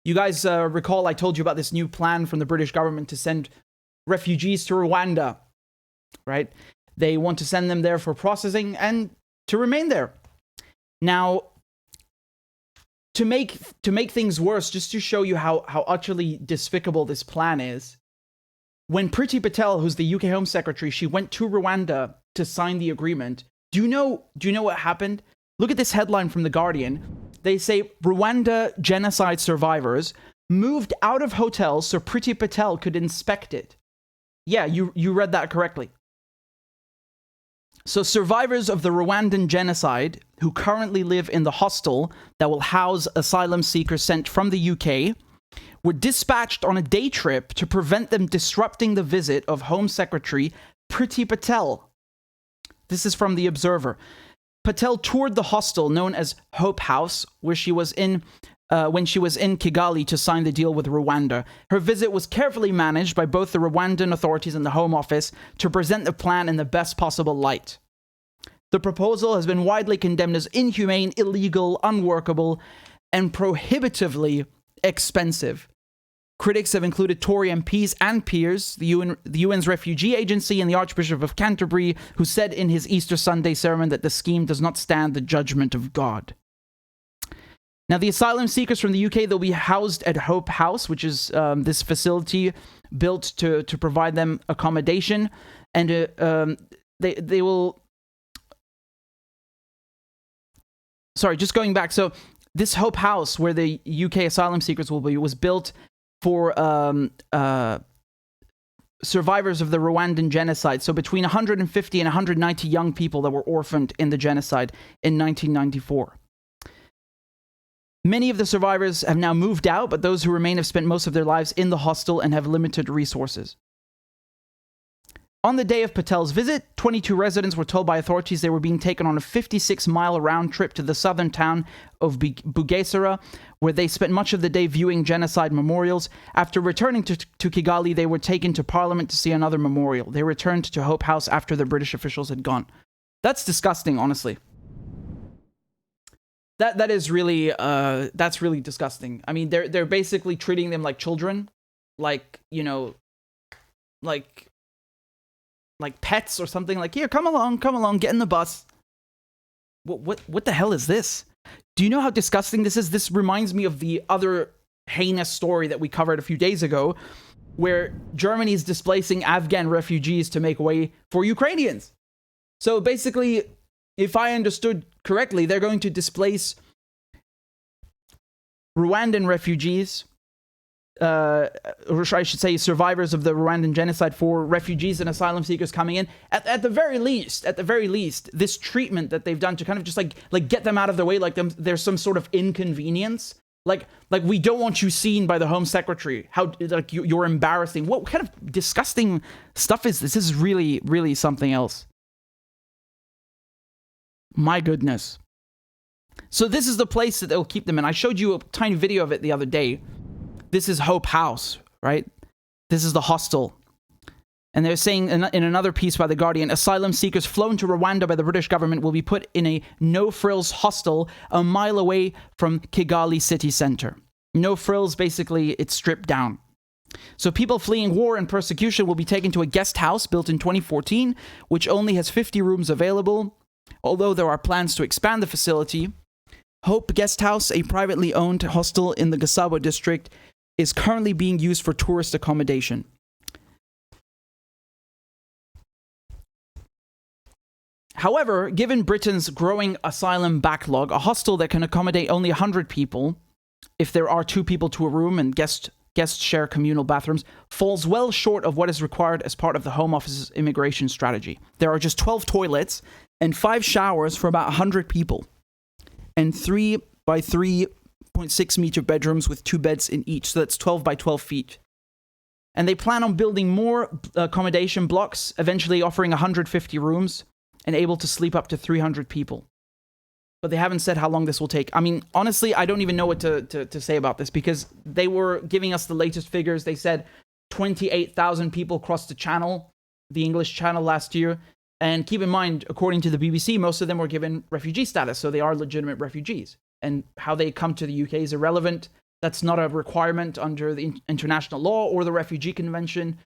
You guys recall I told you about this new plan from the British government to send refugees to Rwanda, right? They want to send them there for processing and to remain there. Now, to make things worse, just to show you how utterly despicable this plan is, when Priti Patel, who's the UK Home Secretary, she went to Rwanda to sign the agreement. Do you know what happened? Look at this headline from The Guardian. They say Rwanda genocide survivors moved out of hotels so Priti Patel could inspect it. Yeah, you read that correctly. So survivors of the Rwandan genocide who currently live in the hostel that will house asylum seekers sent from the UK were dispatched on a day trip to prevent them disrupting the visit of Home Secretary Priti Patel. This is from The Observer. Patel toured the hostel known as Hope House, where she was in when she was in Kigali to sign the deal with Rwanda. Her visit was carefully managed by both the Rwandan authorities and the Home Office to present the plan in the best possible light. The proposal has been widely condemned as inhumane, illegal, unworkable, and prohibitively expensive. Critics have included Tory MPs and peers, the UN's Refugee Agency, and the Archbishop of Canterbury, who said in his Easter Sunday sermon that the scheme does not stand the judgment of God. Now, the asylum seekers from the UK, they'll be housed at Hope House, which is this facility built to provide them accommodation, and they will... Sorry, just going back. So this Hope House, where the UK asylum seekers will be, was built for survivors of the Rwandan genocide. So between 150 and 190 young people that were orphaned in the genocide in 1994. Many of the survivors have now moved out, but those who remain have spent most of their lives in the hostel and have limited resources. On the day of Patel's visit, 22 residents were told by authorities they were being taken on a 56-mile round trip to the southern town of Bugesera, where they spent much of the day viewing genocide memorials. After returning to Kigali, they were taken to Parliament to see another memorial. They returned to Hope House after the British officials had gone. That's disgusting, honestly. That is really that's really disgusting. I mean, they're basically treating them like children, like, you know, like pets or something. Like, here, come along, get in the bus. What the hell is this? Do you know how disgusting this is? This reminds me of the other heinous story that we covered a few days ago, where Germany is displacing Afghan refugees to make way for Ukrainians. So basically, if I understood correctly, they're going to displace Rwandan refugees, or I should say survivors of the Rwandan genocide, for refugees and asylum seekers coming in. At the very least, this treatment that they've done to kind of just like get them out of the way, like there's some sort of inconvenience. Like we don't want you seen by the Home Secretary. How, like, you're embarrassing. What kind of disgusting stuff is this? This is really, really something else. My goodness. So this is the place that they'll keep them in. I showed you a tiny video of it the other day. This is Hope House, right? This is the hostel. And they're saying in another piece by The Guardian, asylum seekers flown to Rwanda by the British government will be put in a no-frills hostel a mile away from Kigali city centre. No frills, basically, it's stripped down. So people fleeing war and persecution will be taken to a guest house built in 2014, which only has 50 rooms available. Although there are plans to expand the facility, Hope Guest House, a privately owned hostel in the Gasabo district, is currently being used for tourist accommodation. However, given Britain's growing asylum backlog, a hostel that can accommodate only 100 people, if there are 2 people to a room and guests share communal bathrooms, falls well short of what is required as part of the Home Office's immigration strategy. There are just 12 toilets and 5 showers for about 100 people, and 3 by 3.6 meter bedrooms with 2 beds in each, so that's 12 by 12 feet. And they plan on building more accommodation blocks, eventually offering 150 rooms and able to sleep up to 300 people. But they haven't said how long this will take. I mean, honestly, I don't even know what to say about this, because they were giving us the latest figures. They said 28,000 people crossed the channel, the English channel, last year. And keep in mind, according to the BBC, most of them were given refugee status, so they are legitimate refugees. And how they come to the UK is irrelevant. That's not a requirement under the international law or the Refugee Convention.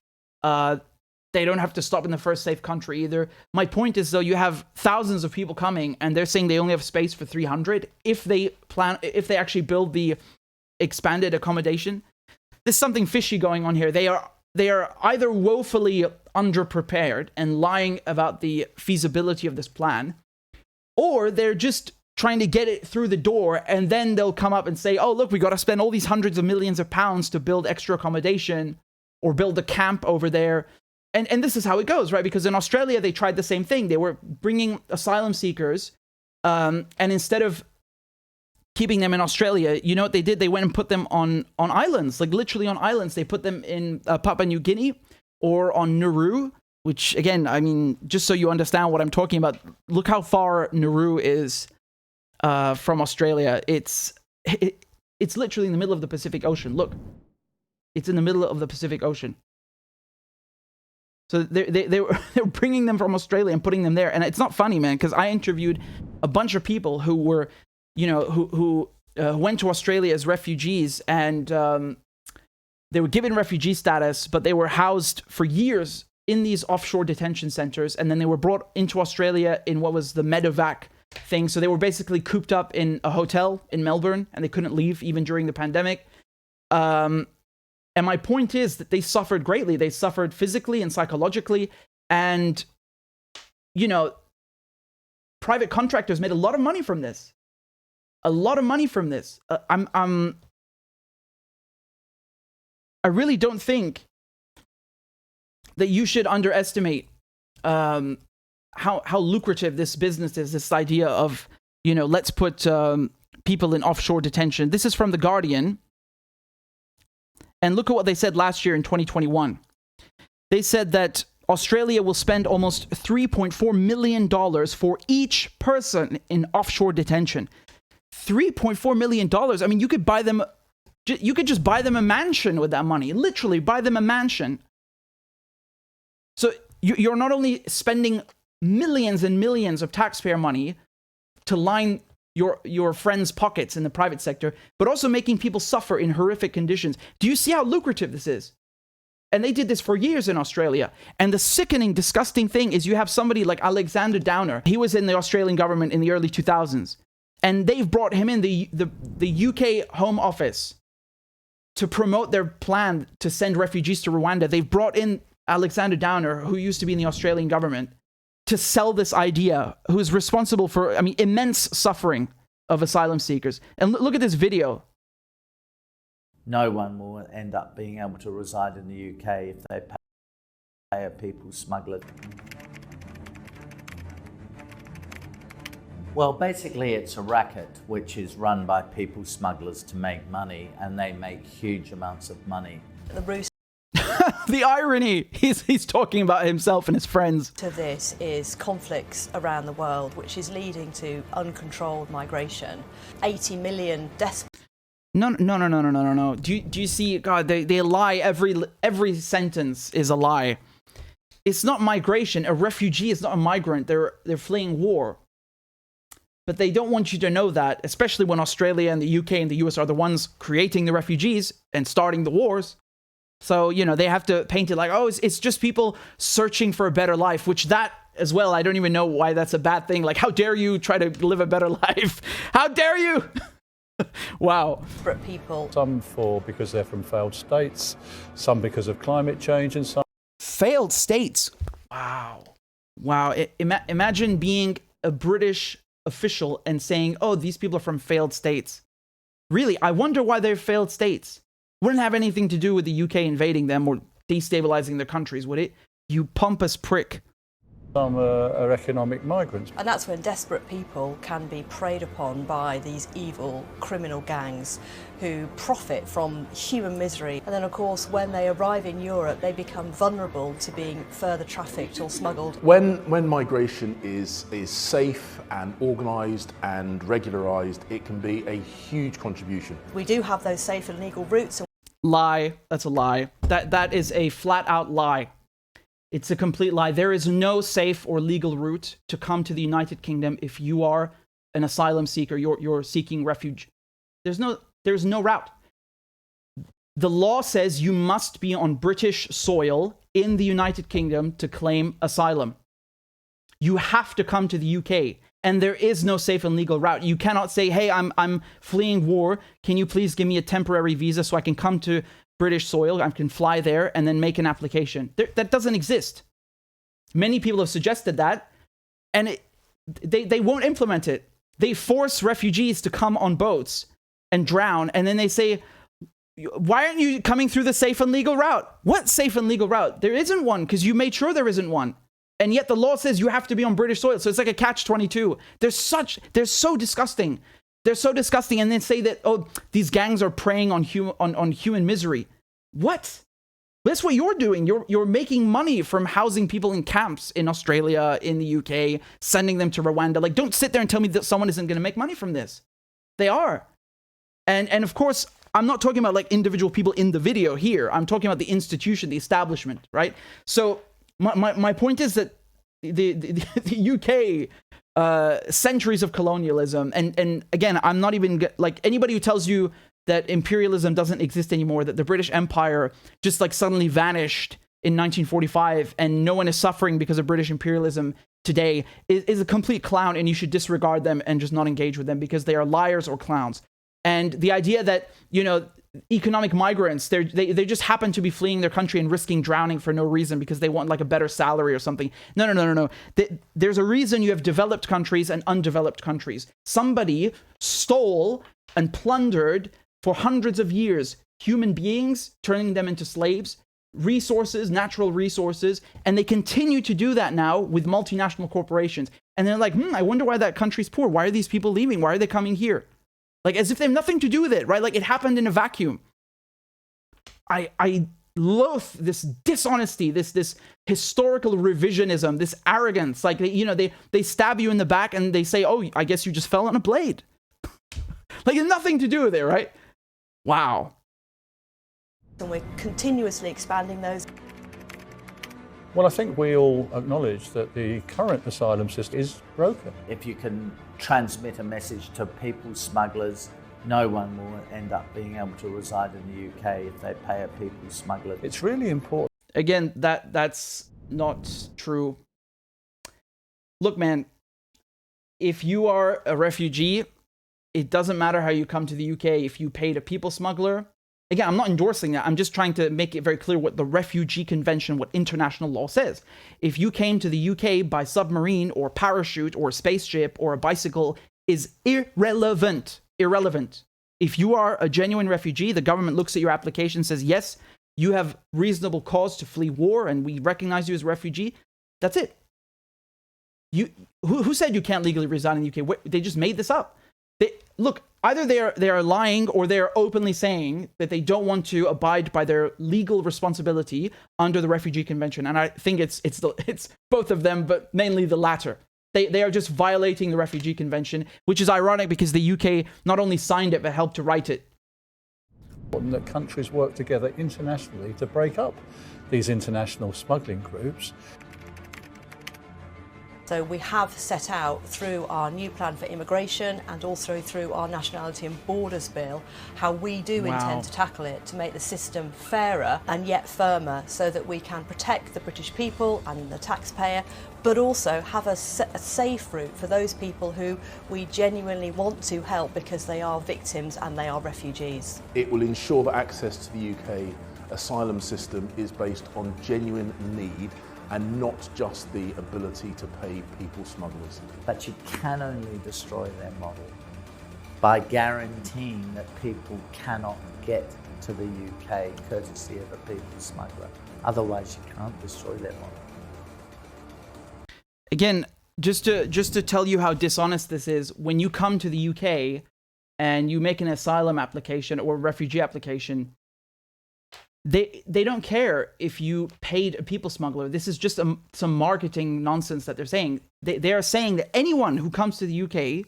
They don't have to stop in the first safe country either. My point is, though, you have thousands of people coming, and they're saying they only have space for 300. If they actually build the expanded accommodation, there's something fishy going on here. They are either woefully underprepared and lying about the feasibility of this plan, or they're just trying to get it through the door, and then they'll come up and say, oh, look, we got to spend all these hundreds of millions of pounds to build extra accommodation or build a camp over there. And this is how it goes, right? Because in Australia, they tried the same thing. They were bringing asylum seekers, and instead of keeping them in Australia, you know what they did? They went and put them on islands, like literally on islands. They put them in Papua New Guinea or on Nauru, which, again, I mean, just so you understand what I'm talking about, look how far Nauru is from Australia. It's literally in the middle of the Pacific Ocean. Look, it's in the middle of the Pacific Ocean. So they were bringing them from Australia and putting them there. And it's not funny, man, because I interviewed a bunch of people who were, you know, who went to Australia as refugees, and they were given refugee status, but they were housed for years in these offshore detention centers. And then they were brought into Australia in what was the medevac thing. So they were basically cooped up in a hotel in Melbourne, and they couldn't leave even during the pandemic. And my point is that they suffered greatly. They suffered physically and psychologically. And, you know, private contractors made a lot of money from this. A lot of money from this. I really don't think that you should underestimate how lucrative this business is, this idea of, you know, let's put people in offshore detention. This is from The Guardian. And look at what they said last year in 2021. They said that Australia will spend almost $3.4 million for each person in offshore detention. $3.4 million. I mean, you could buy them, you could just buy them a mansion with that money. Literally, buy them a mansion. So you're not only spending millions and millions of taxpayer money to line your friends' pockets in the private sector, but also making people suffer in horrific conditions. Do you see how lucrative this is? And they did this for years in Australia. And the sickening, disgusting thing is you have somebody like Alexander Downer. He was in the Australian government in the early 2000s. And they've brought him in the UK Home Office to promote their plan to send refugees to Rwanda. They've brought in Alexander Downer, who used to be in the Australian government, to sell this idea, who is responsible for, I mean, immense suffering of asylum seekers. And look at this video. No one will end up being able to reside in the UK if they pay a people smuggler. Well, basically it's a racket which is run by people smugglers to make money, and they make huge amounts of money. The irony, he's talking about himself and his friends. To this is conflicts around the world, which is leading to uncontrolled migration. 80 million desperate. No. Do you see? God, they lie. Every sentence is a lie. It's not migration. A refugee is not a migrant. They're fleeing war. But they don't want you to know that, especially when Australia and the UK and the US are the ones creating the refugees and starting the wars. So, you know, they have to paint it like, oh, it's just people searching for a better life, which that as well, I don't even know why that's a bad thing. Like, how dare you try to live a better life? How dare you? Wow. People. Some because they're from failed states, some because of climate change, and some... Failed states. Wow. Imagine being a British official and saying, oh, these people are from failed states. Really, I wonder why they're failed states. Wouldn't have anything to do with the UK invading them or destabilizing their countries, would it? You pompous prick. Some are economic migrants. And that's when desperate people can be preyed upon by these evil criminal gangs who profit from human misery. And then, of course, when they arrive in Europe, they become vulnerable to being further trafficked or smuggled. When migration is safe and organised and regularised, it can be a huge contribution. We do have those safe and legal routes. Lie. That's a lie. That is a flat-out lie. It's a complete lie. There is no safe or legal route to come to the United Kingdom if you are an asylum seeker. You're seeking refuge. There's no route. the law says you must be on British soil in the United Kingdom to claim asylum. You have to come to the UK, and there is no safe and legal route. You cannot say, hey, I'm fleeing war. Can you please give me a temporary visa so I can come to British soil? I can fly there and then make an application. That doesn't exist. Many people have suggested that, and they won't implement it. They force refugees to come on boats and drown, and then they say, why aren't you coming through the safe and legal route? What safe and legal route? There isn't one, because you made sure there isn't one. And yet the law says you have to be on British soil. So it's like a catch-22. They're so disgusting. They're so disgusting. And then say that, oh, these gangs are preying on human misery. What? That's what you're doing. You're making money from housing people in camps in Australia, in the UK, sending them to Rwanda. Like, don't sit there and tell me that someone isn't going to make money from this. They are. And of course, I'm not talking about like individual people in the video here. I'm talking about the institution, the establishment, right? So my point is that the UK, centuries of colonialism, and again, I'm not even like anybody who tells you that imperialism doesn't exist anymore, that the British Empire just like suddenly vanished in 1945 and no one is suffering because of British imperialism today is a complete clown, and you should disregard them and just not engage with them because they are liars or clowns. And the idea that, you know, economic migrants, they just happen to be fleeing their country and risking drowning for no reason because they want like a better salary or something. No. There's a reason you have developed countries and undeveloped countries. Somebody stole and plundered for hundreds of years human beings, turning them into slaves, resources, natural resources, and they continue to do that now with multinational corporations. And they're like, I wonder why that country's poor. Why are these people leaving? Why are they coming here? Like, as if they have nothing to do with it, right? Like, it happened in a vacuum. I loathe this dishonesty, this historical revisionism, this arrogance. Like, they stab you in the back and they say, oh, I guess you just fell on a blade. Like, it's nothing to do with it, right? Wow. And we're continuously expanding those. Well, I think we all acknowledge that the current asylum system is broken. If you can transmit a message to people smugglers, no one will end up being able to reside in the UK if they pay a people smuggler. It's really important. Again, that's not true. Look, man, if you are a refugee, it doesn't matter how you come to the UK. If you paid a people smuggler, again, I'm not endorsing that. I'm just trying to make it very clear what the Refugee Convention, what international law says. If you came to the UK by submarine or parachute or spaceship or a bicycle is irrelevant. Irrelevant. If you are a genuine refugee, the government looks at your application, says, yes, you have reasonable cause to flee war and we recognize you as a refugee. That's it. Who said you can't legally reside in the UK? They just made this up. Look, either they are lying or they are openly saying that they don't want to abide by their legal responsibility under the Refugee Convention. And I think it's both of them, but mainly the latter. They are just violating the Refugee Convention, which is ironic because the UK not only signed it, but helped to write it. That countries work together internationally to break up these international smuggling groups. So we have set out through our new plan for immigration and also through our Nationality and Borders Bill how we do intend to tackle it to make the system fairer and yet firmer so that we can protect the British people and the taxpayer, but also have a safe route for those people who we genuinely want to help because they are victims and they are refugees. It will ensure that access to the UK asylum system is based on genuine need and not just the ability to pay people smugglers. But you can only destroy their model by guaranteeing that people cannot get to the UK courtesy of a people smuggler. Otherwise, you can't destroy their model. Again, just to tell you how dishonest this is, when you come to the UK and you make an asylum application or a refugee application, they don't care if you paid a people smuggler. This is just some marketing nonsense that they're saying. They are saying that anyone who comes to the UK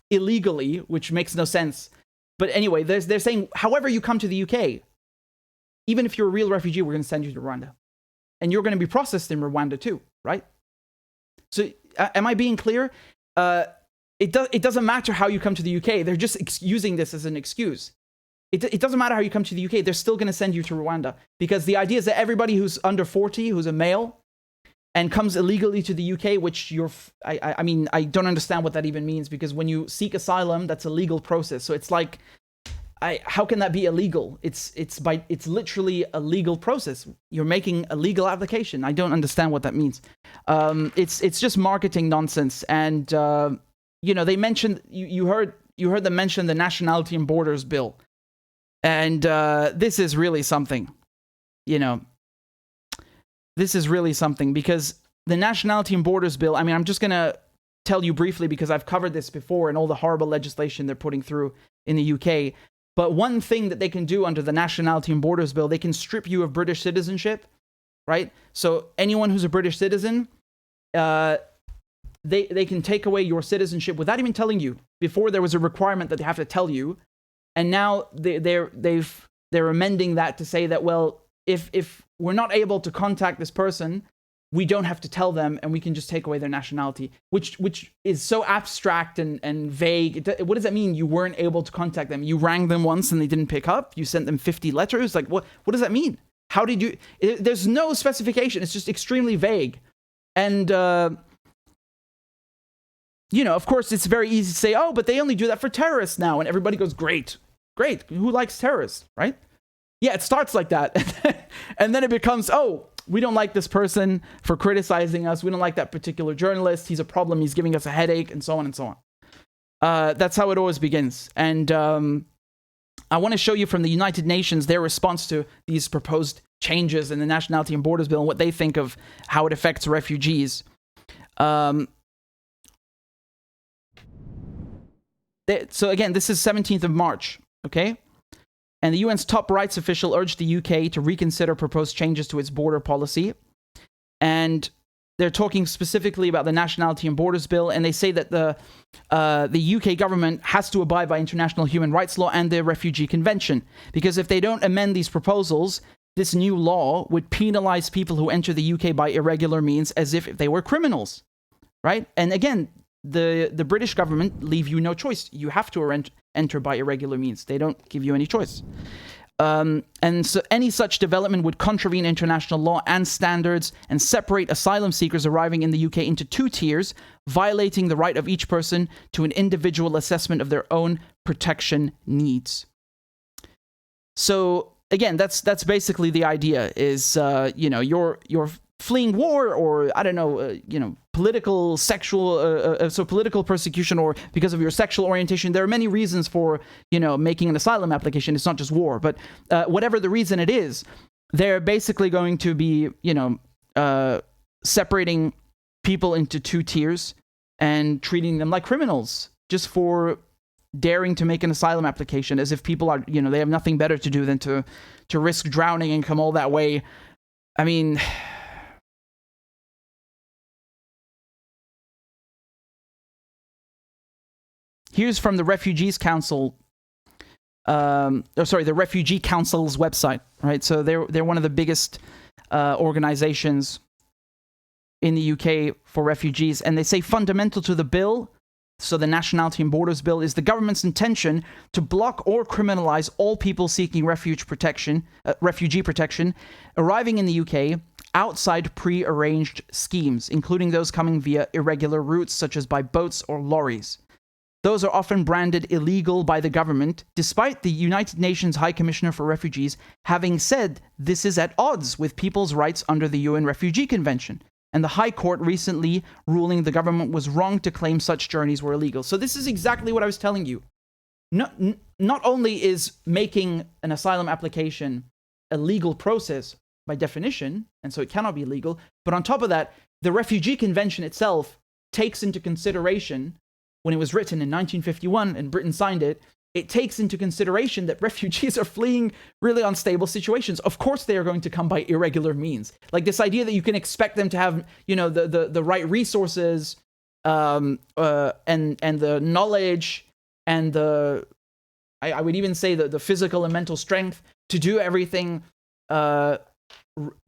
illegally, which makes no sense, but anyway, they're saying however you come to the UK, even if you're a real refugee, we're going to send you to Rwanda. And you're going to be processed in Rwanda too, right? So am I being clear? It doesn't matter how you come to the UK. They're just using this as an excuse. it doesn't matter how you come to the UK, they're still going to send you to Rwanda, because the idea is that everybody who's under 40, who's a male, and comes illegally to the UK, which I mean, I don't understand what that even means, because when you seek asylum, that's a legal process. So it's like, how can that be illegal? It's literally a legal process. You're making a legal application. I don't understand what that means. It's just marketing nonsense. And they mentioned, you heard them mention the Nationality and Borders Bill, and this is really something. This is really something, because the Nationality and Borders Bill, I mean, I'm just going to tell you briefly, because I've covered this before and all the horrible legislation they're putting through in the UK. But one thing that they can do under the Nationality and Borders Bill, they can strip you of British citizenship, right? So anyone who's a British citizen, they can take away your citizenship without even telling you. Before, there was a requirement that they have to tell you. And now they're amending that to say that, well, if we're not able to contact this person, we don't have to tell them, and we can just take away their nationality, which is so abstract and vague. What does that mean? You weren't able to contact them. You rang them once and they didn't pick up. You sent them 50 letters. Like, what does that mean? How did you... There's no specification. It's just extremely vague. And, of course, it's very easy to say, oh, but they only do that for terrorists now. And everybody goes, great. Who likes terrorists, right? Yeah, it starts like that. And then it becomes, oh, we don't like this person for criticizing us. We don't like that particular journalist. He's a problem. He's giving us a headache, and so on and so on. That's how it always begins. And I want to show you from the United Nations their response to these proposed changes in the Nationality and Borders Bill and what they think of how it affects refugees. So again, this is 17th of March, okay? And the UN's top rights official urged the UK to reconsider proposed changes to its border policy. And they're talking specifically about the Nationality and Borders Bill, and they say that the UK government has to abide by international human rights law and the Refugee Convention. Because if they don't amend these proposals, this new law would penalize people who enter the UK by irregular means as if they were criminals, right? And again, the British government leave you no choice. You have to enter by irregular means. They don't give you any choice. And so any such development would contravene international law and standards and separate asylum seekers arriving in the UK into two tiers, violating the right of each person to an individual assessment of their own protection needs. So again, that's basically the idea. Is you're fleeing war, or I don't know, political, sexual, political persecution, or because of your sexual orientation. There are many reasons for, making an asylum application. It's not just war, but whatever the reason it is, they're basically going to be, separating people into two tiers and treating them like criminals just for daring to make an asylum application, as if people are, they have nothing better to do than to risk drowning and come all that way. I mean... Here's from the Refugees Council, the Refugee Council's website, right? So they're one of the biggest organizations in the UK for refugees, and they say fundamental to the bill, so the Nationality and Borders Bill, is the government's intention to block or criminalize all people seeking refugee protection arriving in the UK outside pre-arranged schemes, including those coming via irregular routes such as by boats or lorries. Those are often branded illegal by the government, despite the United Nations High Commissioner for Refugees having said this is at odds with people's rights under the UN Refugee Convention, and the High Court recently ruling the government was wrong to claim such journeys were illegal. So this is exactly what I was telling you. Not only is making an asylum application a legal process by definition, and so it cannot be illegal, but on top of that, the Refugee Convention itself takes into consideration, when it was written in 1951 and Britain signed it, it takes into consideration that refugees are fleeing really unstable situations. Of course they are going to come by irregular means. Like this idea that you can expect them to have, the right resources and the knowledge and I would even say the physical and mental strength to do everything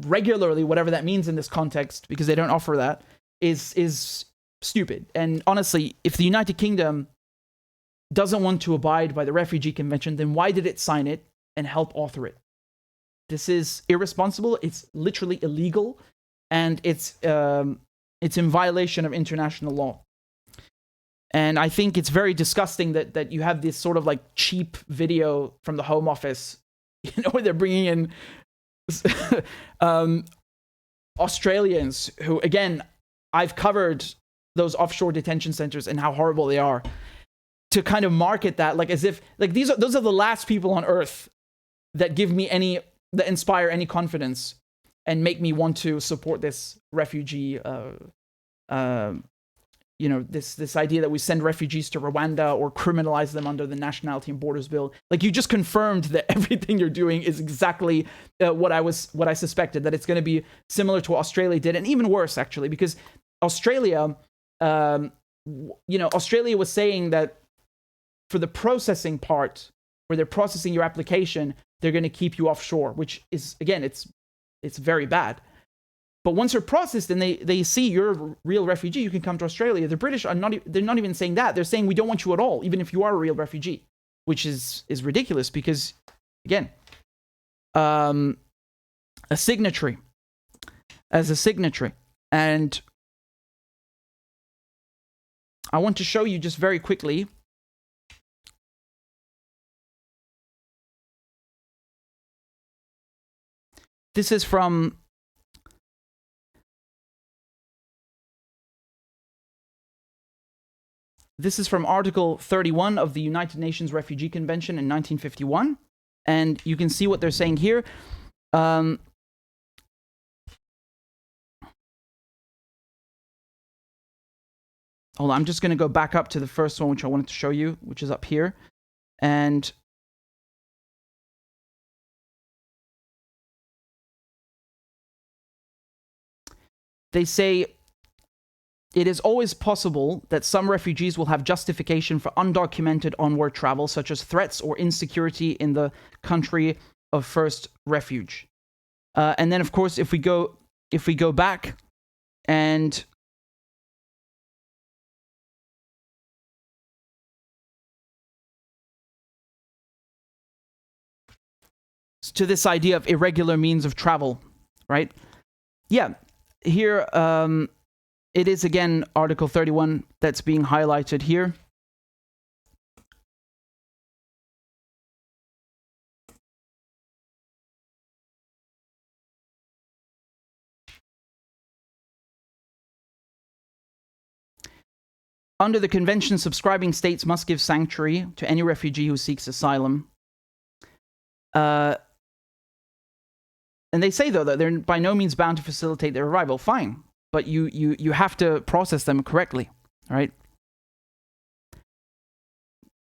regularly, whatever that means in this context, because they don't offer that, is stupid. And honestly, if the United Kingdom doesn't want to abide by the Refugee Convention, then why did it sign it and help author it? This is irresponsible. It's literally illegal, and it's in violation of international law. And I think it's very disgusting that you have this sort of like cheap video from the Home Office, where they're bringing in Australians who, again, I've covered those offshore detention centers and how horrible they are, to kind of market that like as if like those are the last people on earth that inspire any confidence and make me want to support this refugee this idea that we send refugees to Rwanda or criminalize them under the Nationality and Borders Bill. Like, you just confirmed that everything you're doing is exactly what I suspected, that it's going to be similar to what Australia did, and even worse, actually, because Australia, Australia was saying that for the processing part, where they're processing your application, they're going to keep you offshore, which is, again, it's very bad. But once you're processed and they see you're a real refugee, you can come to Australia. The British they're not even saying that. They're saying we don't want you at all, even if you are a real refugee, which is ridiculous because, again, as a signatory. And I want to show you just very quickly this is from Article 31 of the United Nations Refugee Convention in 1951. And you can see what they're saying here. Hold on, I'm just going to go back up to the first one, which I wanted to show you, which is up here. And they say, it is always possible that some refugees will have justification for undocumented onward travel, such as threats or insecurity in the country of first refuge. And then, of course, if we go back and to this idea of irregular means of travel, right? Yeah, here, it is, again, Article 31 that's being highlighted here. Under the convention, subscribing states must give sanctuary to any refugee who seeks asylum. And they say, though, that they're by no means bound to facilitate their arrival. Fine. But you have to process them correctly, all right?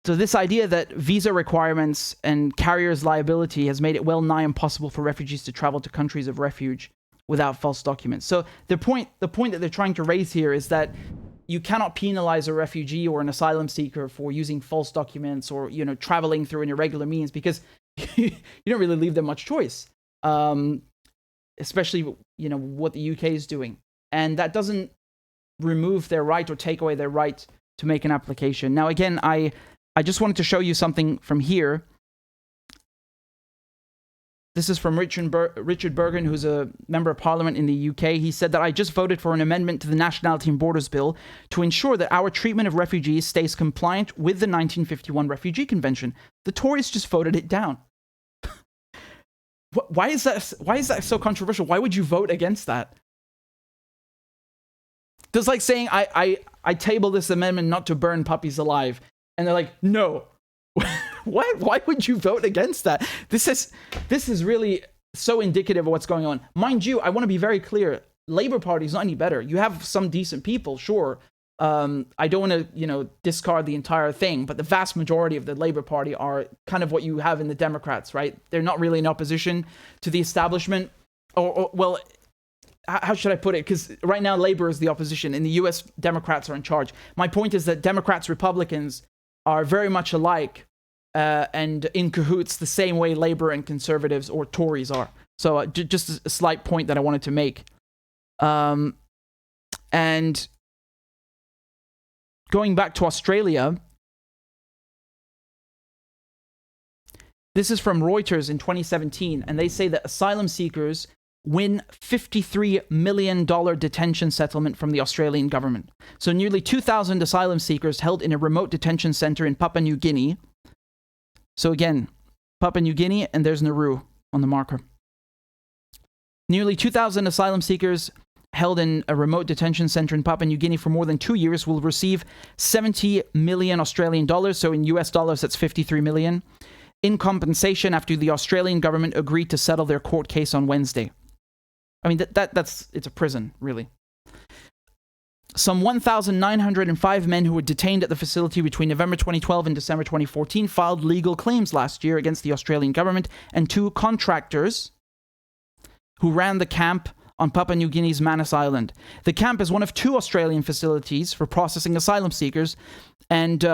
So this idea that visa requirements and carriers' liability has made it well nigh impossible for refugees to travel to countries of refuge without false documents. So the point that they're trying to raise here is that you cannot penalize a refugee or an asylum seeker for using false documents or, traveling through an irregular means, because you don't really leave them much choice, especially, what the UK is doing. And that doesn't remove their right or take away their right to make an application. Now, again, I just wanted to show you something from here. This is from Richard Bergen, who's a member of parliament in the UK. He said that I just voted for an amendment to the Nationality and Borders Bill to ensure that our treatment of refugees stays compliant with the 1951 Refugee Convention. The Tories just voted it down. Why is that so controversial? Why would you vote against that? Just like saying, I table this amendment not to burn puppies alive. And they're like, no. What? Why would you vote against that? This is really so indicative of what's going on. Mind you, I want to be very clear. Labour Party is not any better. You have some decent people, sure. I don't want to, discard the entire thing, but the vast majority of the Labour Party are kind of what you have in the Democrats, right? They're not really in opposition to the establishment. Well, how should I put it? Because right now, Labour is the opposition. In the US, Democrats are in charge. My point is that Democrats, Republicans are very much alike and in cahoots the same way Labour and Conservatives or Tories are. So just a slight point that I wanted to make. And going back to Australia, This is from Reuters in 2017, and they say that asylum seekers win $53 million detention settlement from the Australian government. So nearly 2,000 asylum seekers held in a remote detention center in Papua New Guinea. So again, Papua New Guinea, and there's Nauru on the marker. Nearly 2,000 asylum seekers held in a remote detention center in Papua New Guinea for more than 2 years will receive 70 million Australian dollars. So in US dollars, that's 53 million. In compensation after the Australian government agreed to settle their court case on Wednesday. I mean, it's a prison, really. Some 1,905 men who were detained at the facility between November 2012 and December 2014 filed legal claims last year against the Australian government and 2 contractors who ran the camp on Papua New Guinea's Manus Island. The camp is one of 2 Australian facilities for processing asylum seekers, and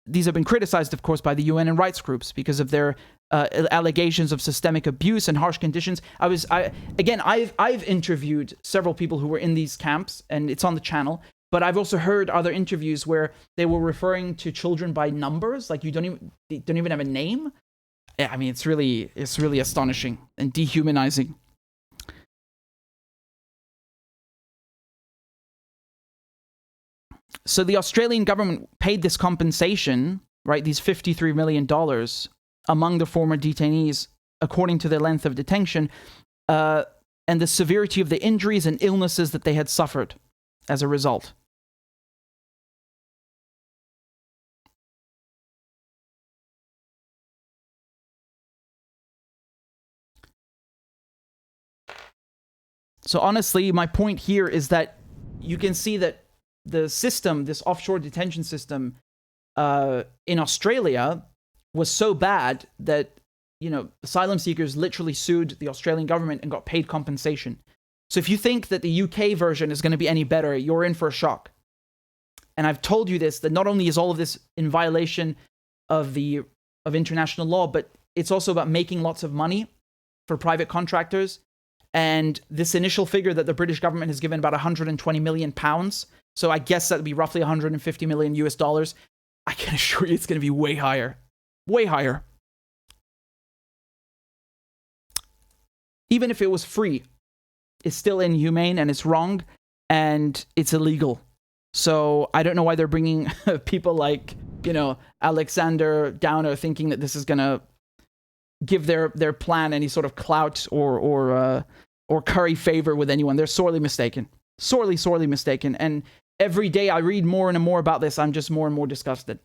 these have been criticized, of course, by the UN and rights groups because of their allegations of systemic abuse and harsh conditions. I've interviewed several people who were in these camps, and it's on the channel. But I've also heard other interviews where they were referring to children by numbers, like they don't even have a name. I mean, it's really astonishing and dehumanizing. So the Australian government paid this compensation, right, these $53 million among the former detainees according to their length of detention and the severity of the injuries and illnesses that they had suffered as a result. So honestly, my point here is that you can see that the system, this offshore detention system in Australia was so bad that, asylum seekers literally sued the Australian government and got paid compensation. So if you think that the UK version is going to be any better, you're in for a shock. And I've told you this, that not only is all of this in violation of international law, but it's also about making lots of money for private contractors. And this initial figure that the British government has given, about 120 million pounds. So I guess that would be roughly 150 million US dollars. I can assure you it's going to be way higher. Way higher. Even if it was free, it's still inhumane and it's wrong and it's illegal. So I don't know why they're bringing people like, Alexander Downer, thinking that this is going to give their plan any sort of clout or curry favor with anyone. They're sorely mistaken. Sorely mistaken. And every day I read more and more about this, I'm just more and more disgusted.